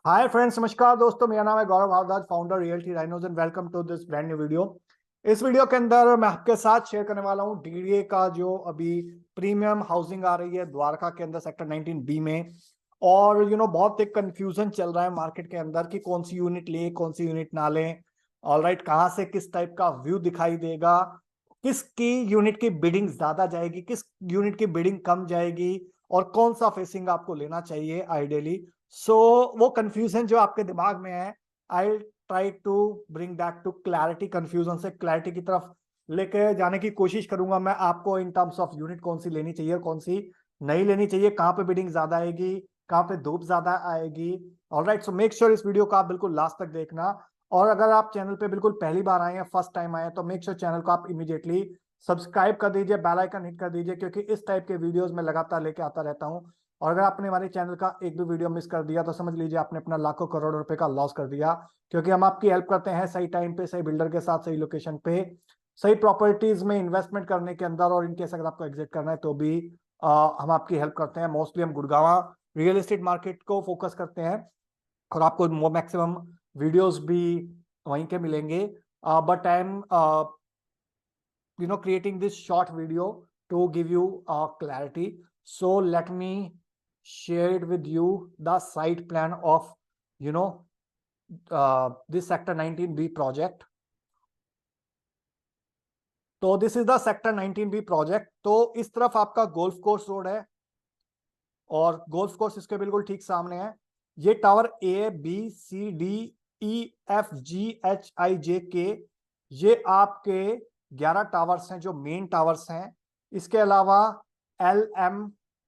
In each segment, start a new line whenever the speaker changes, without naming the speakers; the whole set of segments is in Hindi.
हाय फ्रेंड्स, नमस्कार दोस्तों। मेरा नाम है Gaurav Bhardwaj, founder realty rhinos, and welcome to this brand new video. इस वीडियो के अंदर मैं आपके साथ शेयर करने वाला हूं डीडीए का जो अभी प्रीमियम हाउसिंग आ रही है द्वारका के अंदर सेक्टर 19 बी में। और बहुत एक कंफ्यूजन चल रहा है मार्केट के अंदर कि कौन सी यूनिट ले, कौन सी यूनिट ना लें। ऑलराइट, कहाँ से किस टाइप का व्यू दिखाई देगा, किसकी यूनिट की बिडिंग ज्यादा जाएगी, किस यूनिट की बिडिंग कम जाएगी, और कौन सा फेसिंग आपको लेना चाहिए आइडियली। सो वो कंफ्यूजन जो आपके दिमाग में है, I try to bring back to clarity. Confusion से क्लैरिटी की तरफ लेके जाने की कोशिश करूंगा मैं आपको, इन टर्म्स ऑफ यूनिट कौन सी लेनी चाहिए और कौन सी नहीं लेनी चाहिए, कहाँ पे बिडिंग ज्यादा आएगी, कहाँ पे धूप ज्यादा आएगी। ऑलराइट, सो मेक श्योर इस वीडियो को आप बिल्कुल लास्ट तक देखना। और अगर आप चैनल पे बिल्कुल पहली बार आए हैं, फर्स्ट टाइम आए हैं, तो मेक श्योर चैनल को आप इमीडिएटली सब्सक्राइब कर दीजिए, बेल आइकन हिट कर दीजिए, क्योंकि इस टाइप के वीडियोस में लगातार लेके आता रहता हूँ। और अगर आपने हमारे चैनल का एक भी वीडियो मिस कर दिया तो समझ लीजिए आपने अपना लाखों करोड़ रुपए का लॉस कर दिया। क्योंकि हम आपकी हेल्प करते हैं सही टाइम पे, सही बिल्डर के साथ, सही लोकेशन पे, सही प्रॉपर्टीज में इन्वेस्टमेंट करने के अंदर। और इनकेस अगर आपको एग्जिट करना है तो भी हम आपकी हेल्प करते हैं। मोस्टली हम गुड़गांव रियल एस्टेट मार्केट को फोकस करते हैं, और आपको मैक्सिमम वीडियोस भी वहीं के मिलेंगे। But I am creating this short video to give you clarity. So let me share it with you the site plan of you know this sector 19b project. तो this is the sector 19b project. तो इस तरफ आपका गोल्फ कोर्स रोड है, और गोल्फ कोर्स इसके बिल्कुल ठीक सामने है। ये tower A B C D E F G H I J K, ये आपके 11 टावर्स हैं जो मेन टावर्स हैं। इसके अलावा LM,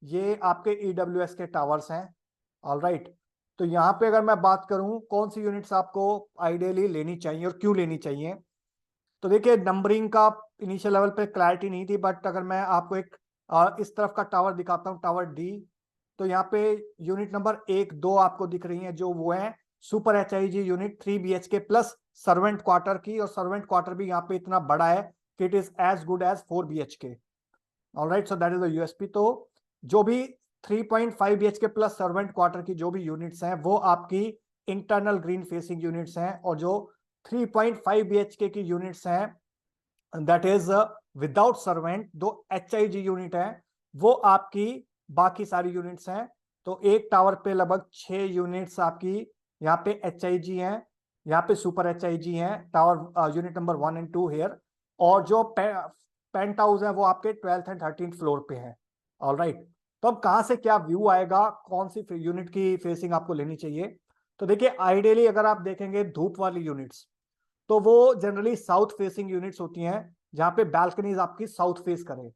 ये आपके EWS के टावर्स हैं। ऑलराइट, तो यहाँ पे अगर मैं बात करूं कौन सी यूनिट्स आपको आइडियली लेनी चाहिए और क्यों लेनी चाहिए, तो देखिए नंबरिंग का इनिशियल लेवल पे क्लैरिटी नहीं थी, बट अगर मैं आपको एक इस तरफ का टावर दिखाता हूँ, टावर D, तो यहाँ पे यूनिट नंबर 1 2 आपको दिख रही है, जो वो है super HIG unit 3 BHK plus servant quarter की। और सर्वेंट क्वार्टर भी यहाँ पे इतना बड़ा है कि it is as good as 4 BHK। Alright, so that is the USP. तो जो भी 3.5 BHK प्लस सर्वेंट क्वार्टर की जो भी यूनिट्स हैं वो आपकी इंटरनल ग्रीन फेसिंग यूनिट्स हैं, और जो 3.5 BHK की यूनिट्स हैं दैट इज विदाउट सर्वेंट, दो HIG यूनिट है, वो आपकी बाकी सारी यूनिट्स हैं। तो एक टावर पे लगभग 6 यूनिट्स आपकी यहाँ पे HIG हैं, यहाँ पे सुपर HIG हैं, tower unit number 1 and 2 here. और जो पेंट हाउस है वो आपके 12th एंड 13th फ्लोर पे है। ऑलराइट, तो अब कहाँ से क्या व्यू आएगा, कौन सी यूनिट की फेसिंग आपको लेनी चाहिए। तो देखिए आइडियली अगर आप देखेंगे धूप वाली यूनिट्स, तो वो जनरली साउथ फेसिंग यूनिट्स होती हैं, जहां पे बालकनीज आपकी साउथ फेस करें।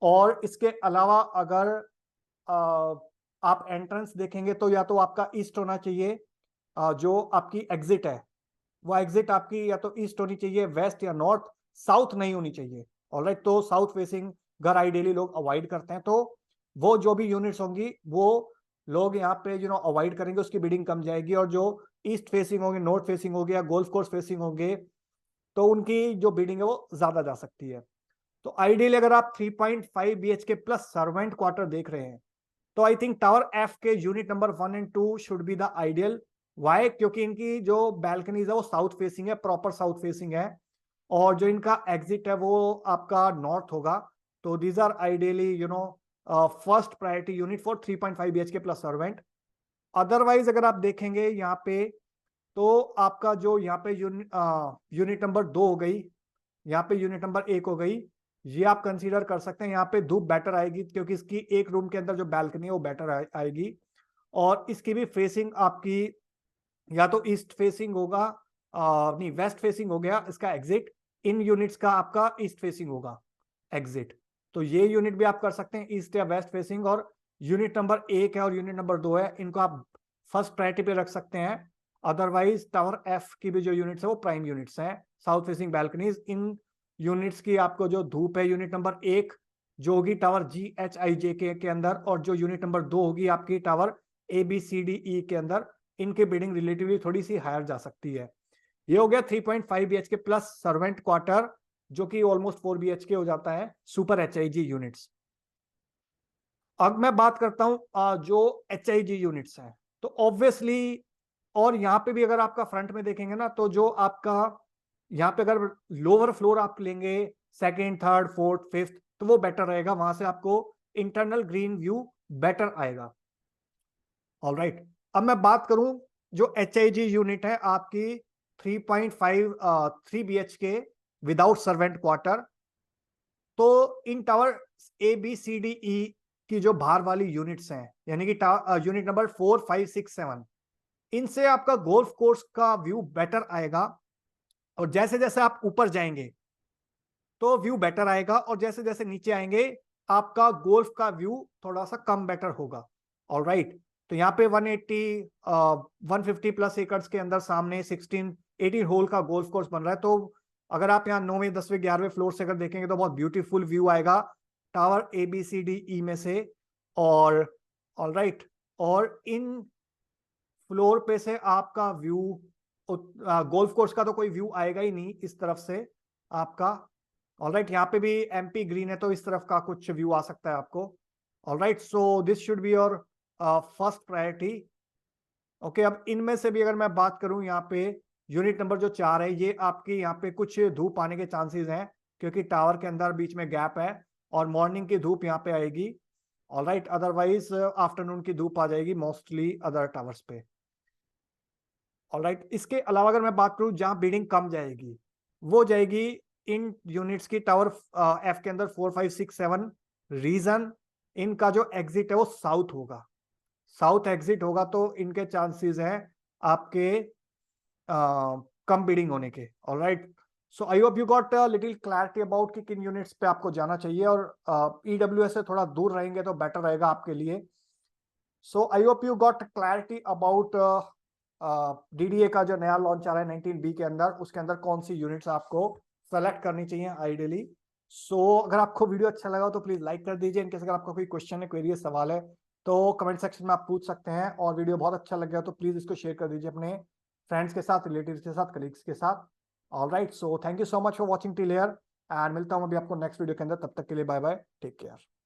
और इसके अलावा अगर आप एंट्रेंस देखेंगे तो या तो आपका ईस्ट होना चाहिए, जो आपकी एग्जिट है वो एग्जिट आपकी या तो ईस्ट होनी चाहिए, वेस्ट या नॉर्थ, साउथ नहीं होनी चाहिए। ऑलराइट, तो साउथ फेसिंग घर आइडियली लोग अवॉइड करते हैं। तो वो जो भी यूनिट्स होंगी वो लोग यहाँ पे अवॉइड करेंगे, उसकी बिडिंग कम जाएगी। और जो ईस्ट फेसिंग होंगे, नॉर्थ फेसिंग हो गया, गोल्फ कोर्स फेसिंग होंगे, तो उनकी जो बिडिंग है वो ज्यादा जा सकती है। तो आइडियली अगर आप 3.5 BHK प्लस सर्वेंट क्वार्टर देख रहे हैं, तो आई थिंक टावर F के unit number 1 and 2 should be the ideal. Why? क्योंकि इनकी जो बैल्कनीज है वो साउथ फेसिंग है, प्रॉपर साउथ फेसिंग है, और जो इनका एग्जिट है वो आपका नॉर्थ होगा। तो these are ideally first priority unit for 3.5 BHK plus servant. Otherwise अगर आप देखेंगे यहाँ पे, तो आपका जो यहाँ पे यूनिट नंबर 2 हो गई, यहाँ पे यूनिट नंबर 1 हो गई, ये आप कंसीडर कर सकते हैं। यहाँ पे धूप बेटर आएगी क्योंकि इसकी एक रूम के अंदर जो बैल्कनी है वो बेटर आएगी। और इसकी भी फेसिंग आपकी या तो ईस्ट फेसिंग होगा, नहीं वेस्ट फेसिंग हो गया इसका एग्जिट, इन यूनिट्स का आपका ईस्ट फेसिंग होगा एग्जिट। तो ये यूनिट भी आप कर सकते हैं ईस्ट या वेस्ट फेसिंग। और यूनिट नंबर 1 है और यूनिट नंबर 2 है, इनको आप फर्स्ट प्रायोरिटी पे रख सकते हैं। अदरवाइज टावर F की भी जो यूनिट्स है वो प्राइम यूनिट्स हैं, साउथ फेसिंग बैल्कनीज। इन यूनिट्स की आपको जो धूप है, यूनिट नंबर 1 जो होगी टावर GHIJK के अंदर, और जो यूनिट नंबर 2 होगी आपकी टावर ABCDE के अंदर, इनकी बिडिंग रिलेटिवली थोड़ी सी हायर जा सकती है। ये हो गया 3.5 BHK प्लस सर्वेंट क्वार्टर, जो कि ऑलमोस्ट 4 BHK हो जाता है, सुपर HIG यूनिट्स। अब मैं बात करता हूं जो HIG यूनिट्स हैं। तो ऑब्वियसली और यहाँ पे भी अगर आपका फ्रंट में देखेंगे ना, तो जो आपका यहाँ पे अगर लोअर फ्लोर आप लेंगे, सेकेंड, थर्ड, फोर्थ, फिफ्थ, तो वो बेटर रहेगा, वहां से आपको इंटरनल ग्रीन व्यू बेटर आएगा। ऑलराइट, अब मैं बात करूं जो HIG यूनिट है आपकी 3.5 3 BHK विदाउट सर्वेंट क्वार्टर, तो इन टावर ABCDE की जो बाहर वाली यूनिट्स हैं, यानी कि यूनिट नंबर 4, 5, 6, 7, इनसे आपका गोल्फ कोर्स का व्यू बेटर आएगा। और जैसे जैसे आप ऊपर जाएंगे तो व्यू बेटर आएगा, और जैसे जैसे नीचे आएंगे आपका गोल्फ का व्यू थोड़ा सा कम बेटर होगा। ऑलराइट, तो यहाँ पे 150 प्लस एकर्स के अंदर सामने 18 होल का गोल्फ कोर्स बन रहा है। तो अगर आप यहाँ 9वें, 10वें, 11वें फ्लोर से अगर देखेंगे तो बहुत ब्यूटीफुल व्यू आएगा टावर ABCDE में से। और ऑलराइट, और इन फ्लोर पे से आपका व्यू, गोल्फ कोर्स का तो कोई व्यू आएगा ही नहीं इस तरफ से आपका। ऑलराइट, यहाँ पे भी MP ग्रीन है, तो इस तरफ का कुछ व्यू आ सकता है आपको। Alright, so this should be your first priority. Okay, अब इनमें से भी अगर मैं बात करूं, यहाँ पे यूनिट नंबर जो 4 है, ये आपकी यहाँ पे कुछ धूप आने के चांसेस हैं, क्योंकि टावर के अंदर बीच में गैप है और मॉर्निंग की धूप यहाँ पे आएगी। ऑलराइट, अदरवाइज आफ्टरनून की धूप आ जाएगी मोस्टली अदर टावर्स पे। ऑलराइट, इसके अलावा अगर मैं बात करूं जहां बिल्डिंग कम जाएगी, वो जाएगी इन यूनिट्स की टावर F के अंदर 4, 5, 6, 7। रीजन, इनका जो एग्जिट है वो साउथ होगा, साउथ एग्जिट होगा, तो इनके चांसेस हैं आपके कम बिडिंग होने के। Alright, so I hope you got little clarity about कि किन यूनिट्स पे आपको जाना चाहिए, और EWS से थोड़ा दूर रहेंगे तो बेटर रहेगा आपके लिए। So I hope you got clarity about DDA का जो नया लॉन्च आ रहा है 19B के अंदर, उसके अंदर कौन सी यूनिट्स आपको सेलेक्ट करनी चाहिए आइडियली। सो अगर आपको वीडियो अच्छा लगा तो प्लीज लाइक कर दीजिए। इनकेस अगर आपका कोई क्वेश्चन है, क्वेरी है, सवाल है, तो कमेंट सेक्शन में आप पूछ सकते हैं। और वीडियो बहुत अच्छा लग गया तो प्लीज इसको शेयर कर दीजिए अपने फ्रेंड्स के साथ, रिलेटिव्स के साथ, कलीग्स के साथ। Alright, so thank you so much for watching till here, and मिलता हूं अभी आपको नेक्स्ट वीडियो के अंदर। तब तक के लिए बाय बाय, टेक केयर।